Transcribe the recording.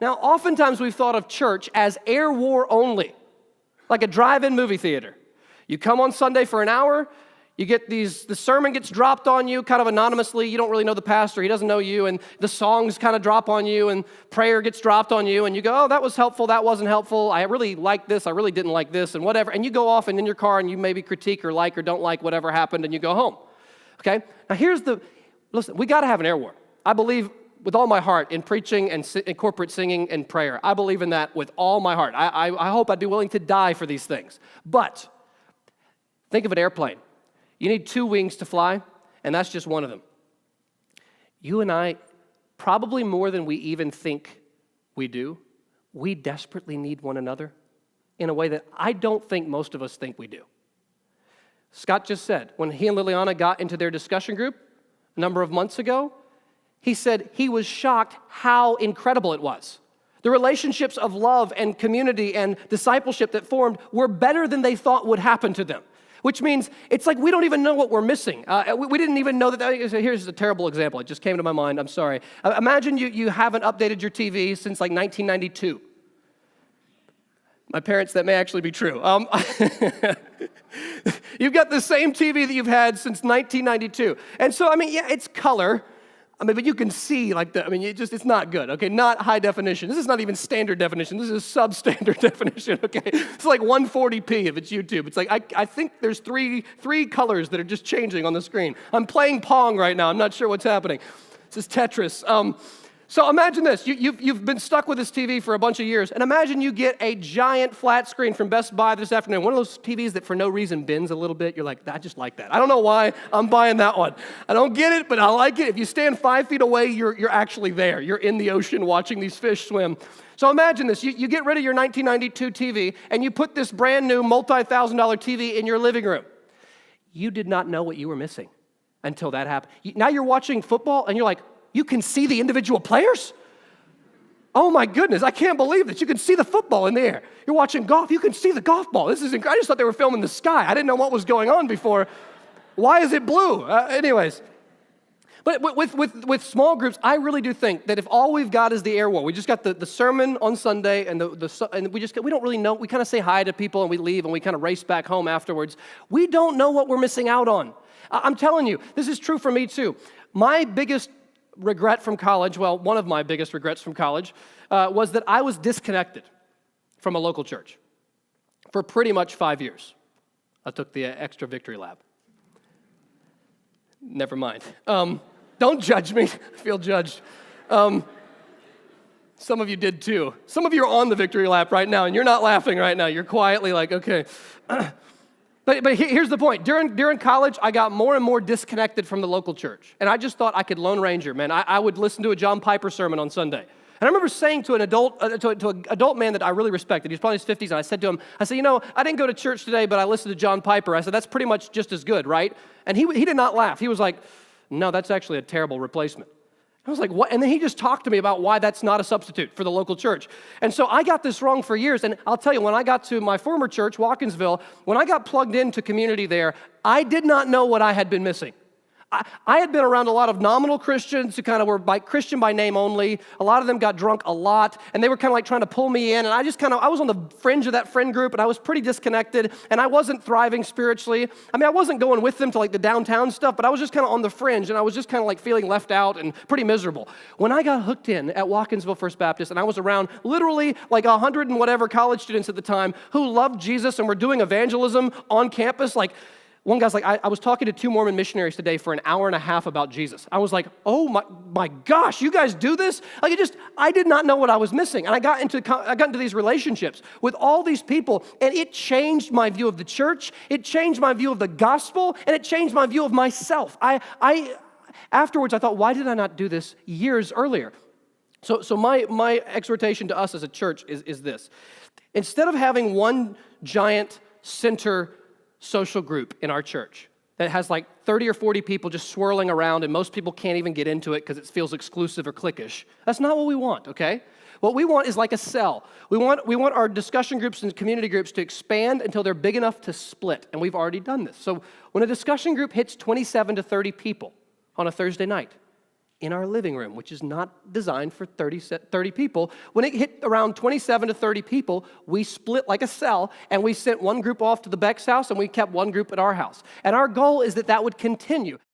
Now, oftentimes we've thought of church as air war only, like a drive-in movie theater. You come on Sunday for an hour, the sermon gets dropped on you kind of anonymously. You don't really know the pastor, he doesn't know you, and the songs kind of drop on you, and prayer gets dropped on you, and you go, oh, that was helpful, that wasn't helpful, I really liked this, I really didn't like this, and whatever, and you go off and in your car and you maybe critique or like or don't like whatever happened, and you go home, okay? Now listen, we got to have an air war. I believe with all my heart in preaching and corporate singing and prayer. I believe in that with all my heart. I hope I'd be willing to die for these things. But think of an airplane. You need 2 wings to fly, and that's just one of them. You and I, probably more than we even think we do, we desperately need one another in a way that I don't think most of us think we do. Scott just said, when he and Liliana got into their discussion group a number of months ago, he said he was shocked how incredible it was. The relationships of love and community and discipleship that formed were better than they thought would happen to them, which means it's like we don't even know what we're missing. We didn't even know that. Here's a terrible example. It just came to my mind. I'm sorry. Imagine you haven't updated your TV since like 1992. My parents, that may actually be true. You've got the same TV that you've had since 1992. And so, yeah, it's color. But you can see it's not good, okay? Not high definition. This is not even standard definition. This is substandard definition, okay? It's like 140p if it's YouTube. It's like, I think there's three colors that are just changing on the screen. I'm playing Pong right now. I'm not sure what's happening. This is Tetris. So imagine this. You've been stuck with this TV for a bunch of years, and imagine you get a giant flat screen from Best Buy this afternoon, one of those TVs that for no reason bends a little bit. You're like, I just like that. I don't know why I'm buying that one. I don't get it, but I like it. If you stand 5 feet away, you're actually there. You're in the ocean watching these fish swim. So imagine this. You get rid of your 1992 TV, and you put this brand new multi-$1,000 TV in your living room. You did not know what you were missing until that happened. Now you're watching football, and you're like, you can see the individual players? Oh my goodness, I can't believe this. You can see the football in the air. You're watching golf, you can see the golf ball. This is incredible. I just thought they were filming the sky. I didn't know what was going on before. Why is it blue? Anyways. But with small groups, I really do think that if all we've got is the air war, we just got the sermon on Sunday and we don't really know, we kind of say hi to people and we leave and we kind of race back home afterwards. We don't know what we're missing out on. I'm telling you, this is true for me too. My biggest regret from college, well, one of my biggest regrets from college, was that I was disconnected from a local church for pretty much 5 years. I took the extra victory lap. Never mind. Don't judge me. I feel judged. Some of you did too. Some of you are on the victory lap right now, and you're not laughing right now. You're quietly like, okay. But here's the point. During college, I got more and more disconnected from the local church. And I just thought I could Lone Ranger, man. I would listen to a John Piper sermon on Sunday. And I remember saying to an adult man that I really respected, he was probably in his 50s, and I said to him, I said, I didn't go to church today, but I listened to John Piper. I said, that's pretty much just as good, right? And he did not laugh. He was like, no, that's actually a terrible replacement. I was like, what? And then he just talked to me about why that's not a substitute for the local church. And so I got this wrong for years. And I'll tell you, when I got to my former church, Watkinsville, when I got plugged into community there, I did not know what I had been missing. I had been around a lot of nominal Christians who kind of were Christian by name only. A lot of them got drunk a lot, and they were kind of like trying to pull me in. And I was on the fringe of that friend group, and I was pretty disconnected, and I wasn't thriving spiritually. I wasn't going with them to like the downtown stuff, but I was just kind of on the fringe, and I was just kind of like feeling left out and pretty miserable. When I got hooked in at Watkinsville First Baptist, and I was around literally like 100 and whatever college students at the time who loved Jesus and were doing evangelism on campus, like, one guy's like, I was talking to 2 Mormon missionaries today for an hour and a half about Jesus. I was like, oh my gosh, you guys do this? I did not know what I was missing. And I got into these relationships with all these people, and it changed my view of the church, it changed my view of the gospel, and it changed my view of myself. Afterwards, I thought, why did I not do this years earlier? So my exhortation to us as a church is this. Instead of having one giant center social group in our church that has like 30 or 40 people just swirling around, and most people can't even get into it because it feels exclusive or cliquish. That's not what we want, okay? What we want is like a cell. We want our discussion groups and community groups to expand until they're big enough to split, and we've already done this. So when a discussion group hits 27 to 30 people on a Thursday night, in our living room, which is not designed for 30 people. When it hit around 27 to 30 people, we split like a cell, and we sent one group off to the Beck's house, and we kept one group at our house. And our goal is that that would continue.